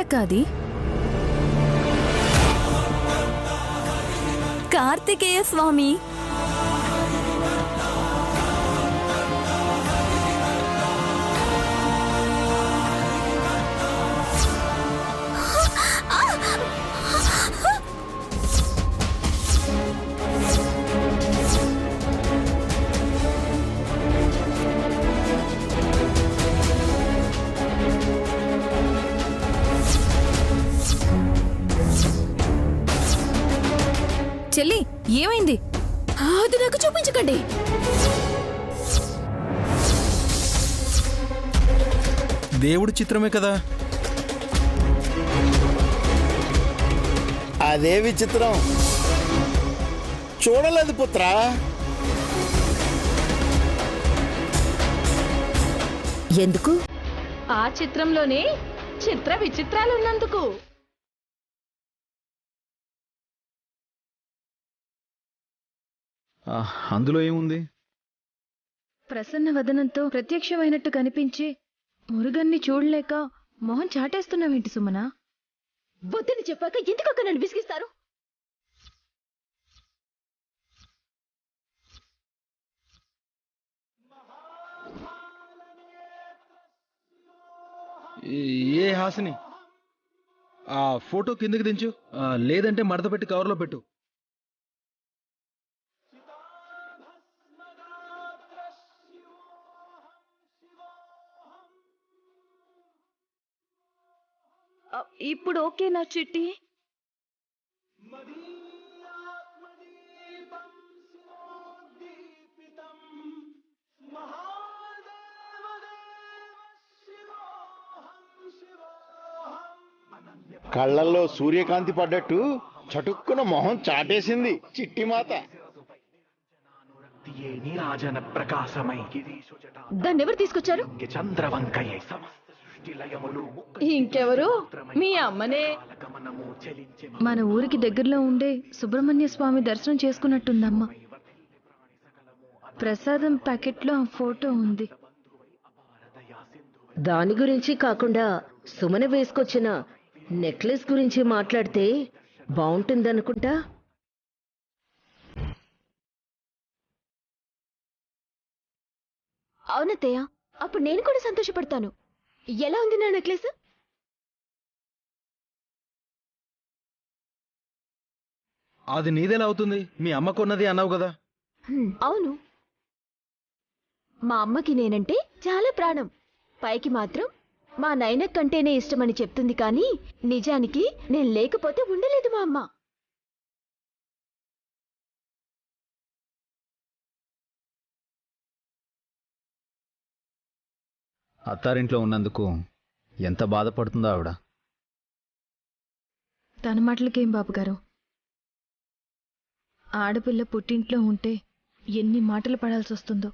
ఎవరక్కాది? కార్తికేయ స్వామి. చెల్లి, ఏమైంది? అది నాకు చూపించకండి. దేవుడి చిత్రమే కదా. అదే విచిత్రం. చూడలేదు పుత్రా. ఎందుకు? ఆ చిత్రంలోనే చిత్ర విచిత్రాలున్నందుకు. అందులో ఏముంది? ప్రసన్న వదనంతో ప్రత్యక్షమైనట్టు కనిపించి మురుగన్ని చూడలేక మొహం చాటేస్తున్నావేంటి సుమనా? వద్దని చెప్పాక ఎందుకక్క నన్ను విసిగిస్తారు? ఏ హాసిని, ఆ ఫోటో కిందకి దించు, లేదంటే మడత పెట్టి కవర్లో పెట్టు. ఇప్పుడు ఓకేనా చిట్టి? కళ్ళల్లో సూర్యకాంతి పడ్డట్టు చటుక్కున మొహం చాటేసింది చిట్టిమాత. దాన్ని ఎవరు తీసుకొచ్చారు? ఇంకెవరు? మీ అమ్మనే. మన ఊరికి దగ్గరలో ఉండే సుబ్రహ్మణ్య స్వామి దర్శనం చేసుకున్నట్టుందమ్మ. ప్రసాదం ప్యాకెట్లో ఆ ఫోటో ఉంది. దాని గురించి కాకుండా సుమన వేసుకొచ్చిన నెక్లెస్ గురించి మాట్లాడితే బాగుంటుందనుకుంటా. అవునత్తయ్య, అప్పుడు నేను కూడా సంతోషపడతాను. ఎలా ఉంది నా నెక్లెస్? అది నీదెలా అవుతుంది? మీ అమ్మ కొన్నది అన్నావు కదా. అవును, మా అమ్మకి నేనంటే చాలా ప్రాణం. పైకి మాత్రం మా నైనక్ కంటేనే ఇష్టమని చెప్తుంది, కానీ నిజానికి నేను లేకపోతే ఉండలేదు మా అమ్మ. అత్తారింట్లో ఉన్నందుకు ఎంత బాధపడుతుందో ఆవిడ. తన మాటలకేం బాబుగారు, ఆడపిల్ల పుట్టింట్లో ఉంటే ఎన్ని మాటలు పడాల్సి వస్తుందో.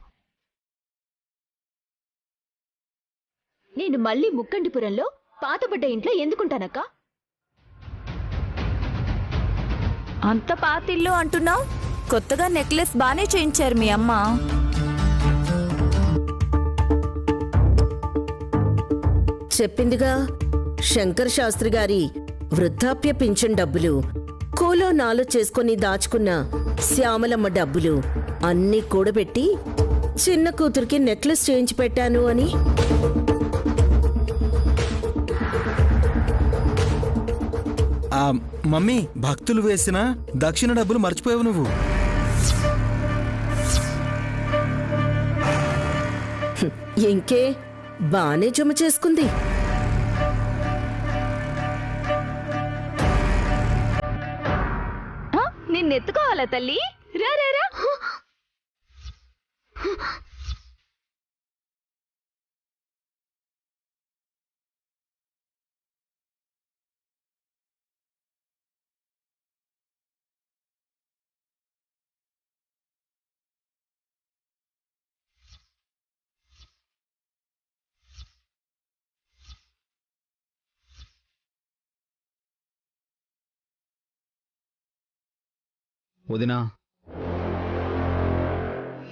నేను మళ్ళీ ముక్కండిపురంలో పాతబడ్డ ఇంట్లో ఎందుకుంటానక్క? అంత పాతిల్లు అంటున్నావు? కొత్తగా నెక్లెస్ బానే చేయించారు మీ అమ్మ. చెప్పిందిగా, శంకర్ శాస్త్రి గారి వృద్ధాప్య పింఛన్ డబ్బులు, కూలో నాలో చేసుకుని దాచుకున్న శ్యామలమ్మ డబ్బులు అన్నీ కూడబెట్టి చిన్న కూతురికి నెక్లెస్ చేయించి పెట్టాను అని. మమ్మీ, భక్తులు వేసిన దక్షిణ డబ్బులు మర్చిపోయావు నువ్వు. ఇంకే బానే జమ చేసుకుంది. నిన్నెత్తుకోవాలా తల్లి? రా రా రా. వదినా,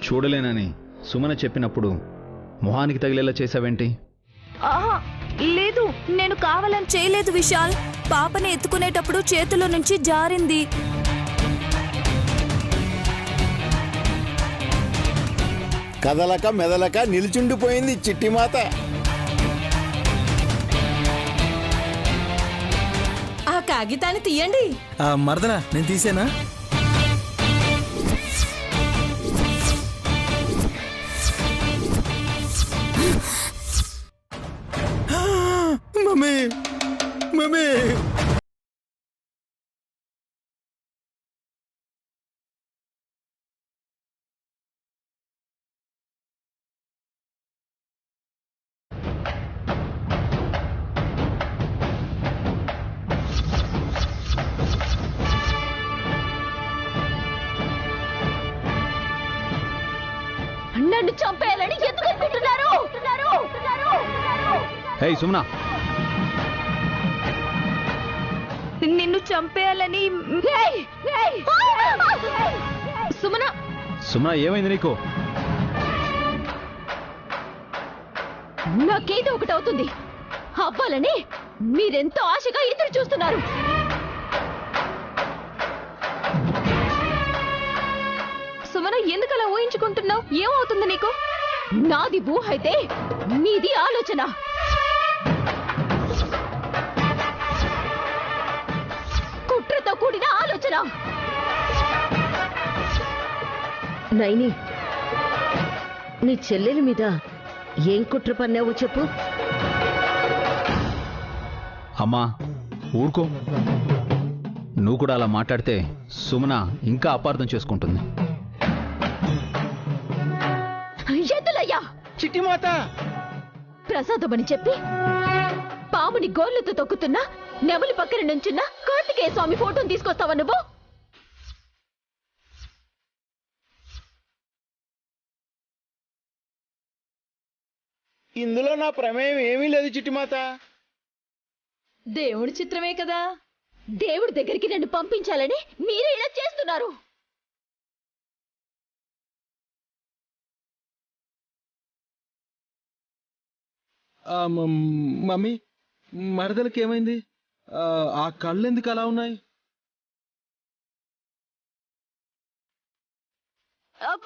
చూడలేనని సుమన చెప్పినప్పుడు మొహానికి తగిలేలా చేసావేంటి? లేదు, నేను కావాలని చేయలేదు విశాల్. పాపని ఎత్తుకునేటప్పుడు చేతిలో నుంచి జారింది. కదలక మెదలక నిల్చుండిపోయింది చిట్టిమాత. ఆ కాగితాన్ని తీయండి. మరదనా నేను తీసేనా? మమ్మీ మమ్మీ నన్ను చంపేయాలని ఎందుకు అనుకుంటున్నారు? హే సుమనా, నిన్ను చంపేయాలని. సుమన, సుమనా ఏమైంది నీకు? నాకేదో ఒకటి అవుతుంది అవ్వాలని మీరెంతో ఆశగా ఎదురు చూస్తున్నారు. సుమన, ఎందుకలా ఊహించుకుంటున్నావు? ఏమవుతుంది నీకు? నాది ఊహ అయితే మీది ఆలోచన. కుట్రతో కూడిన ఆలోచన. నైని, నీ చెల్లెలి మీద ఏం కుట్ర పన్నావో చెప్పు. అమ్మా ఊరుకో. నువ్వు కూడా అలా మాట్లాడితే సుమన ఇంకా అపార్థం చేసుకుంటుంది. ఎద్దులయ్యా, చిట్టిమాత ప్రసాదమని చెప్పి పాముని గోర్లతో తొక్కుతున్నా నెమలి పక్కన నుంచున్న కార్తికేయ స్వామి ఫోటోని తీసుకొస్తావా నువ్వు? ఇందులో నా ప్రమేయం ఏమీ లేదు చిట్టిమాత. దేవుడి చిత్రమే కదా. దేవుడి దగ్గరికి నన్ను పంపించాలని మీరే ఇలా చేస్తున్నారు. మమ్మీ మరదలకి ఏమైంది? ఆ కళ్ళు ఎందుకు అలా ఉన్నాయి?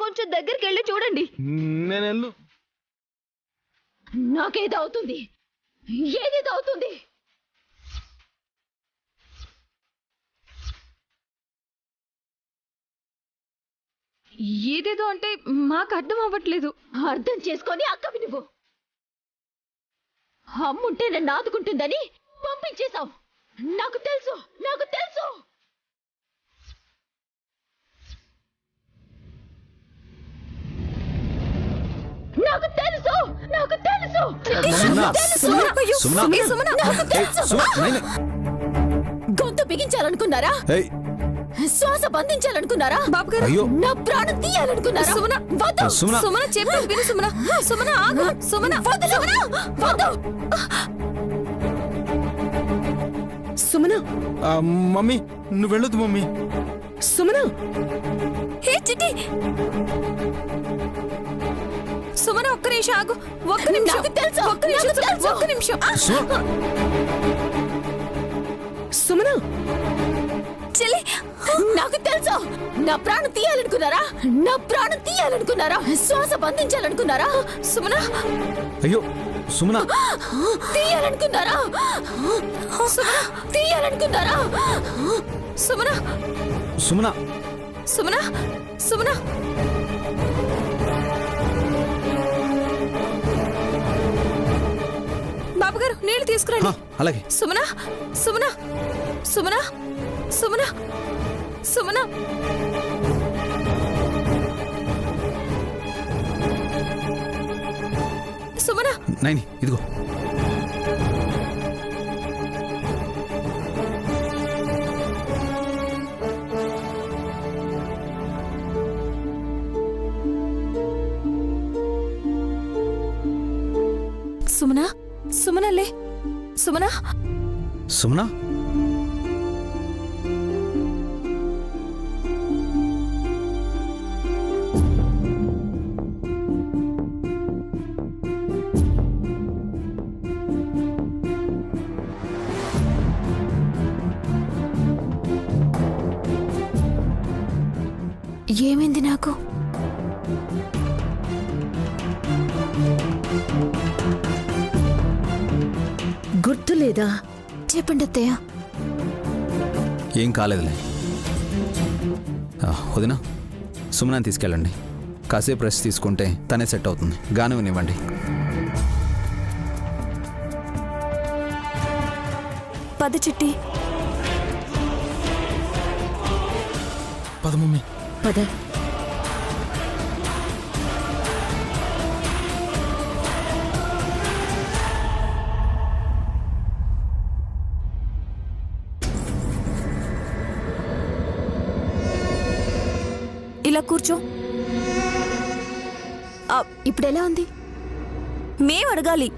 కొంచెం దగ్గరికి వెళ్ళి చూడండి. నేను వెళ్ళు. నాకేదో అవుతుంది, ఏదేదో అవుతుంది. ఏదేదో అంటే మాకు అర్థం అవ్వట్లేదు. అర్థం చేసుకొని అక్కవి నువ్వు. అమ్ముంటే నన్ను ఆదుకుంటుందని పంపించేశావు. నాకు తెలుసు, నాకు తెలుసు. నాకు తెలుసు, నాకు తెలుసు. గొంతు బిగించాలనుకున్నారా? శ్వాస బంధించాలనుకున్నారా? నా ప్రాణం తీయాలనుకున్నారా? సుమన చెప్పేది విను. సుమన ఆగు. సుమన వద్దు. సుమన, మమ్మీ నువ్వు వెళ్ళొద్దు మమ్మీ. సుమన, హే చిట్టి. సుమన ఒక్క నిమిషం ఆగు. ఒక్క నిమిషం. ఒక్క నిమిషం. సుమన, చెల్లి, నాకు తెలుసు. నా ప్రాణం తీయాలనుకున్నారా? నా ప్రాణం తీయాలనుకున్నారా? శ్వాస బంధించాలనుకున్నారా? సుమన, అయ్యో సుమన, తీయాలనుకున్నారా? సుమన, తీయాలనుకున్నారా? సుమన, సుమన, సుమన, సుమన. బాబు గారు నీళ్లు తీసుకురండి. అలాగే. సుమన, సుమన, సుమన, సుమన, సుమన. సుమన, నైని ఇదిగో. సుమన, సుమనలే. సుమన, సుమన, ఏమైంది నాకు? గుర్తులేదా? చెప్పండి అత్తయ్య. ఏం కాలేదులే. వదినా, సుమనాని తీసుకెళ్ళండి. కాసేపు రెస్ట్ తీసుకుంటే తనే సెట్ అవుతుంది. గానివ్వండి. పద చిట్టి. పద మమ్మీ. పద. ఇలా కూర్చో. ఇప్పుడు ఎలా ఉంది? మేం అడగాలి,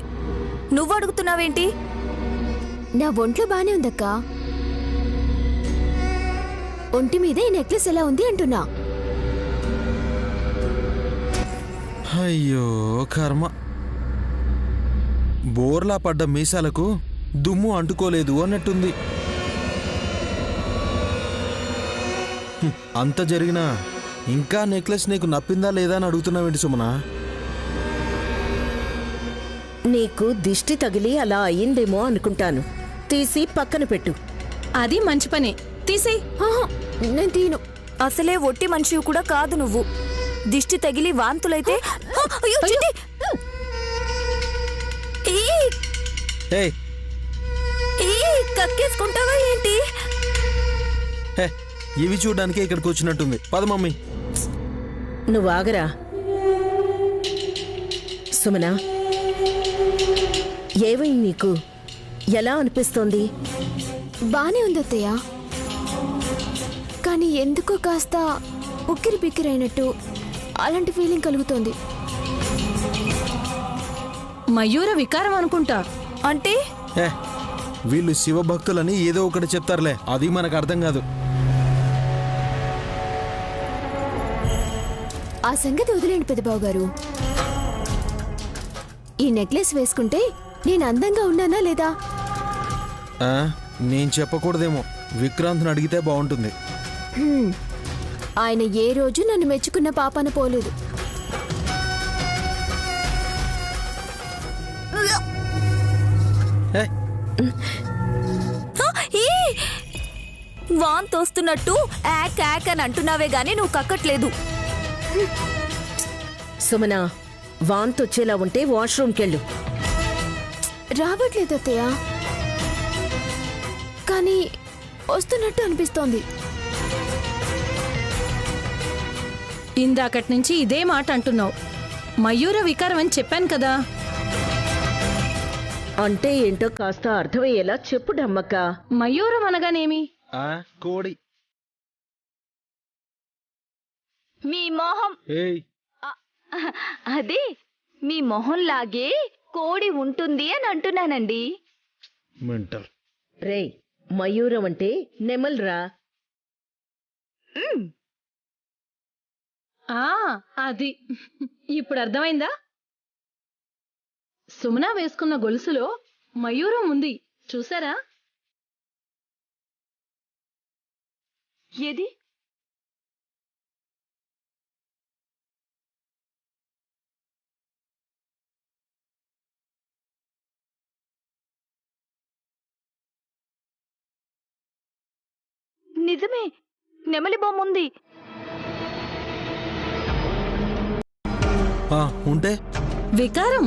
నువ్వు అడుగుతున్నావేంటి? నా ఒంట్లో బానే ఉందక్క. ఒంటి మీద ఈ నెక్లెస్ ఎలా ఉంది అంటున్నా. అయ్యో కర్మ. బోర్లా పడ్డ మీసాలకు దుమ్ము అంటుకోలేదు అన్నట్టుంది. అంత జరిగినా ఇంకా నెక్లెస్ నీకు నప్పిందా లేదా అని అడుగుతున్నావేంటి సుమనా? నీకు దిష్టి తగిలి అలా అయ్యిందేమో అనుకుంటాను. తీసి పక్కన పెట్టు. అది మంచి పనే, తీసేయ్. ఆహా, నేను తీను. అసలే ఒట్టి మనిషివి కూడా కాదు నువ్వు. దిష్టి తగిలి వాంతులైతే అయ్యో, చిట్టి! ఈ, ఏయ్ ఈ, కక్కేసుకుంటావా ఏంటి? హే, ఇవి చూడడానికే ఇక్కడికి వచ్చినట్టుంది. పద మమ్మీ. నువ్వు ఆగరా. సుమనా, ఏమైంది నీకు? ఎలా అనిపిస్తోంది? బానే ఉంది అత్తయ్య, కానీ ఎందుకో కాస్త ఉక్కిరి బిక్కిరైనట్టు అలాంటి ఫీలింగ్ కలుగుతోంది. మయూర వికారం అనుకుంటా. అంటే ఏ, వీళ్ళు శివభక్తులని ఏదో ఒకటి చెప్తారులే, అది మనకు అర్థం కాదు. ఆ సంగతి వదిలేండి పెద్దబాబు గారు. ఈ నెక్లెస్ వేసుకుంటే నేను అందంగా ఉన్నానా లేదా? ఆ, నేను చెప్పకూడదేమో. విక్రాంత్ని అడిగితే బాగుంటుంది. హ్మ్. ఆయన ఏ రోజు నన్ను మెచ్చుకున్న పాపాన పోలేదు. ఏ, ఈ, వాంతోస్తున్నట్టు యాక్ యాక్ అని అంటున్నావే గానీ నువ్వు కక్కట్లేదు. సుమనా, వాంతొచ్చేలా ఉంటే వాష్రూమ్కెళ్ళు. రావట్లేదు అత్తయ్య, కానీ వస్తున్నట్టు అనిపిస్తోంది. ఇందాకటి నుంచి ఇదే మాట అంటున్నావు. మయూర వికారం అని చెప్పాను కదా. అంటే ఏంటో కాస్త అర్థమయ్యేలా చెప్పు డమ్మక్క. మయూరం అనగానేమి? ఆ, కోడి. మీ మొహం ఏయ్, అదే మీ మొహంలాగే కోడి ఉంటుంది అని అంటున్నానండి. మెంటల్. రేయ్, మయూరం అంటే నెమల్రా. ఆ, అది ఇప్పుడు అర్థమైందా? సుమన వేసుకున్న గొలుసులో మయూరం ఉంది, చూసారా? ఏది? నిజమే, నెమలి బొమ్మ ఉంది. ఆ, ఉంటే వికారం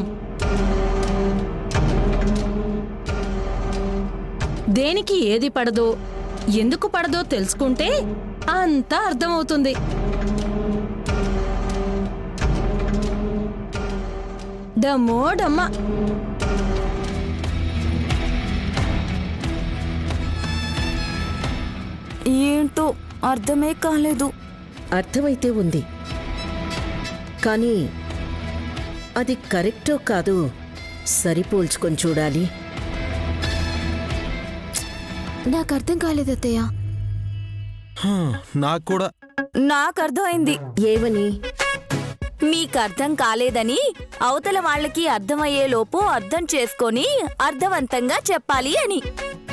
దేనికి ఏది పడదో ఎందుకు పడదో తెలుసుకుంటే అంతా అర్థమవుతుంది. డమ్మోడమ్మ. ఏంటో అర్థమే కాలేదు. అర్థమైతే ఉంది, కానీ అది కరెక్టో కాదు సరిపోల్చుకొని చూడాలి. నాకు అర్థం కాలేదు అత్తయ్య. హా, నాకు కూడా. నాకు అర్థమైంది. ఏమని? మీకు అర్థం కాలేదని అవతల వాళ్ళకి అర్థమయ్యేలోపు అర్థం చేసుకొని అర్థవంతంగా చెప్పాలి అని.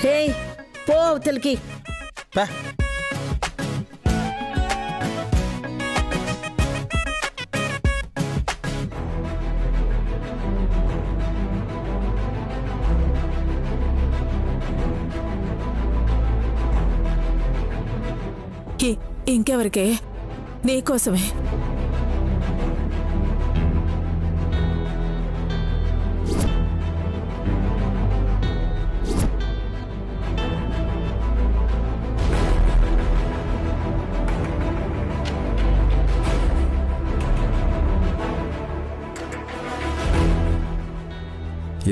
హే, పో అవతలికి. పా. ఇంకెవరికే? నీకోసమే.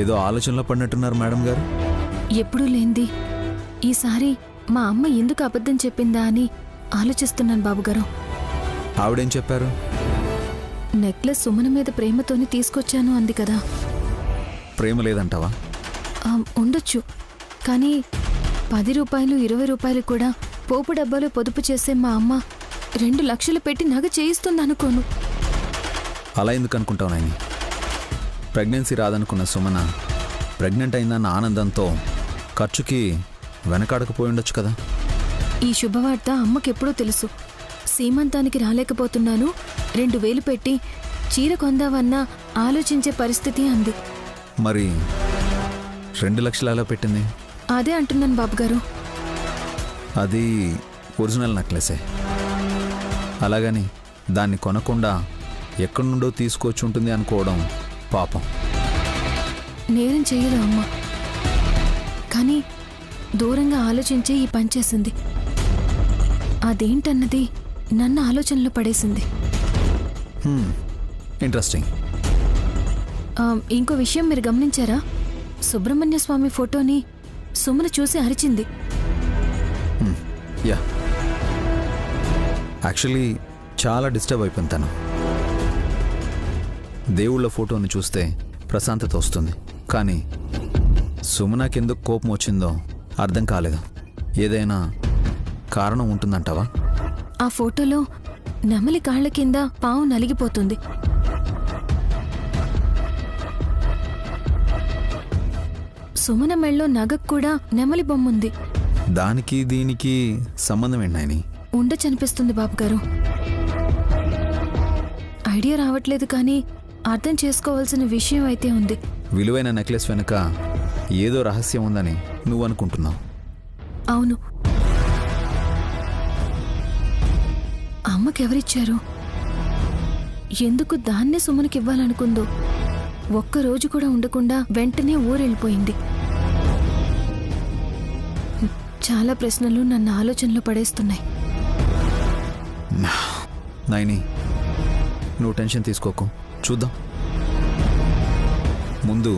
ఏదో ఆలోచనలో పడినట్టున్నారు మేడం గారు. ఎప్పుడూ లేంది ఈసారి మా అమ్మ ఎందుకు అబద్ధం చెప్పిందా అని ఆలోచిస్తున్నాను బాబుగారు. ఆవిడేం చెప్పారు? నెక్లెస్ సుమన మీద ప్రేమతోని తీసుకొచ్చాను అంది కదా. ప్రేమ లేదంటావా? ఉండొచ్చు, కానీ 10 రూపాయలు 20 రూపాయలు కూడా పోపు డబ్బాలో పొదుపు చేసే మా అమ్మ 2 లక్షలు పెట్టి నగ చేయిస్తుందనుకోను. అలా ఎందుకు అనుకుంటావు నాయని? ప్రెగ్నెన్సీ రాదనుకున్న సుమన ప్రెగ్నెంట్ అయిందన్న ఆనందంతో ఖర్చుకి వెనకాడకపోయి ఉండొచ్చు కదా. ఈ శుభవార్త అమ్మకెప్పుడో తెలుసు. సీమంతానికి రాలేకపోతున్నాను, 2000 పెట్టి చీర కొందావన్నా ఆలోచించే పరిస్థితి అంది. మరి 2 లక్షలు ఎలా పెట్టింది? అదే అంటున్నాను బాబుగారు. అది ఒరిజినల్ నెక్లెసే. అలాగని దాన్ని కొనకుండా ఎక్కడి నుండో తీసుకొచ్చి ఉంటుంది అనుకోవడం పాపం. నేరం చెయ్యదు అమ్మ, కానీ దూరంగా ఆలోచించే ఈ పని చేసింది. అదేంటన్నది నన్ను ఆలోచనలో పడేసింది. ఇంట్రెస్టింగ్. ఇంకో విషయం మీరు గమనించారా? సుబ్రహ్మణ్య స్వామి ఫోటోని సుమన చూసి అరిచింది. యా, యాక్చువల్లీ చాలా డిస్టర్బ్ అయిపోయింది తను. దేవుళ్ళ ఫోటోని చూస్తే ప్రశాంతత వస్తుంది, కానీ సుమనకెందుకు కోపం వచ్చిందో అర్థం కాలేదు. ఏదైనా కారణం ఉంటుందంటావా? ఆ ఫోటోలో నెమలి కాళ్ల కింద పావు నలిగిపోతుంది. సుమన మెళ్ళో నగకు కూడా నెమలి బొమ్ముంది. దానికి దీనికి సంబంధం ఏంటి? ఉండచనిపిస్తుంది బాబుగారు. ఐడియా రావట్లేదు, కానీ అర్థం చేసుకోవాల్సిన విషయం అయితే ఉంది. విలువైన నెక్లెస్ వెనుక ఏదో రహస్యం ఉందని నువ్వు అనుకుంటున్నావు? అవును. అమ్మకెవరిచ్చారు? ఎందుకు దాన్నే సుమనకివ్వాలనుకుందో? ఒక్కరోజు కూడా ఉండకుండా వెంటనే ఊరెళ్ళిపోయింది. చాలా ప్రశ్నలు నన్ను ఆలోచనలో పడేస్తున్నాయి. నైని, నువ్వు టెన్షన్ తీసుకోకు, చూద్దాం. ముందు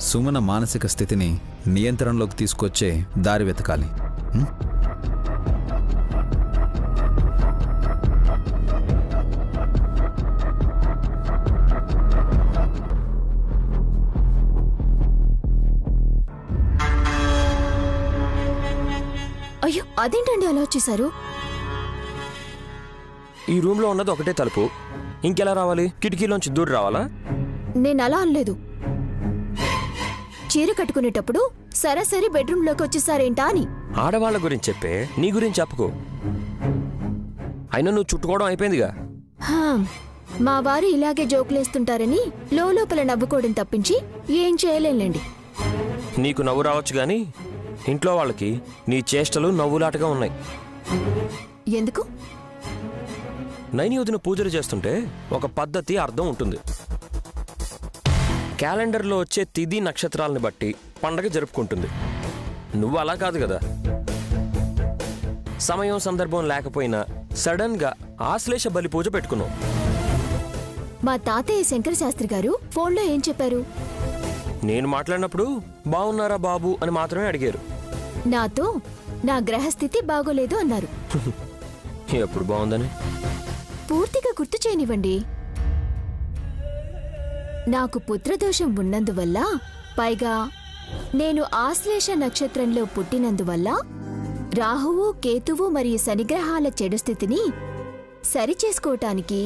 సుమన మానసిక స్థితిని నియంత్రణలోకి తీసుకొచ్చే దారి వెతకాలి. అయ్యో, అదేంటండి అలా వచ్చేసారు? ఈ రూమ్లో ఉన్నది ఒకటే తలుపు, ఇంకెలా రావాలి? కిటికీలోంచి దూరం రావాలా? నేను అలా అనలేదు. చీర కట్టుకునేటప్పుడు సరాసరి బెడ్రూమ్లోకి వచ్చేసారేంటా అని. ఆడవాళ్ళ గురించి చెప్పే, నీ గురించి చెప్పుకో. అయినా నువ్వు చుట్టుకోవడం అయిపోయిందిగా. మా వారు ఇలాగే జోకులేస్తుంటారని లోపల నవ్వుకోవడం తప్పించి ఏం చేయలేండి. నీకు నవ్వు రావచ్చు గాని ఇంట్లో వాళ్ళకి నీ చేష్టలు నవ్వులాటగా ఉన్నాయి. ఎందుకు? నైని వదిన పూజలు చేస్తుంటే ఒక పద్ధతి, అర్థం ఉంటుంది. క్యాలెండర్లో వచ్చే తిథి నక్షత్రాలను బట్టి పండగ జరుపుకుంటుంది. నువ్వు అలా కాదు కదా. సమయం సందర్భం లేకపోయినా సడన్ గా ఆశ్లేష బలి పూజ పెట్టుకున్నావు. మా తాతయ్య శంకర శాస్త్రి గారు ఫోన్లో ఏం చెప్పారు? నేను మాట్లాడినప్పుడు బాగున్నారా బాబు అని మాత్రమే అడిగారు. నాతో నా గ్రహస్థితి బాగోలేదు అన్నారు. ఎప్పుడు బాగుందని పూర్తిగా గుర్తు చేయనివ్వండి. నాకు పుత్రదోషం ఉన్నందువల్ల, పైగా నేను ఆశ్లేష నక్షత్రంలో పుట్టినందువల్ల రాహువు, కేతువు మరియు శనిగ్రహాల చెడు స్థితిని సరిచేసుకోవటానికి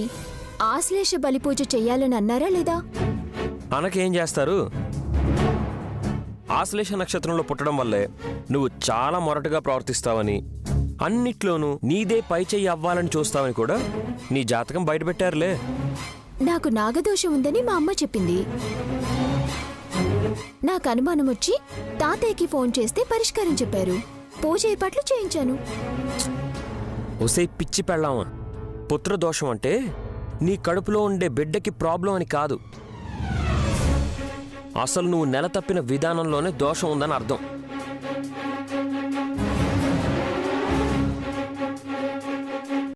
ఆశ్లేష బలిపూజ చెయ్యాలని అన్నారా లేదా? అనకేం చేస్తారు? ఆశ్లేష నక్షత్రంలో పుట్టడం వల్లే నువ్వు చాలా మొరటుగా ప్రవర్తిస్తావని, అన్నిట్లోనూ నీదే పై చెయ్యి అవ్వాలని చూస్తావని కూడా నీ జాతకం బయటపెట్టారులే. నాకు నాగదోషం ఉందని మా అమ్మ చెప్పింది. నాకు అనుమానం వచ్చి తాతయ్యకి ఫోన్ చేస్తే పరిష్కారం చెప్పారు. పూజ ఏర్పాట్లు చేయించాను. ఒసే పిచ్చి పెళ్ళామా, పుత్రదోషం అంటే నీ కడుపులో ఉండే బిడ్డకి ప్రాబ్లం అని కాదు, అసలు నువ్వు నెల తప్పిన విధానంలోనే దోషం ఉందని అర్థం.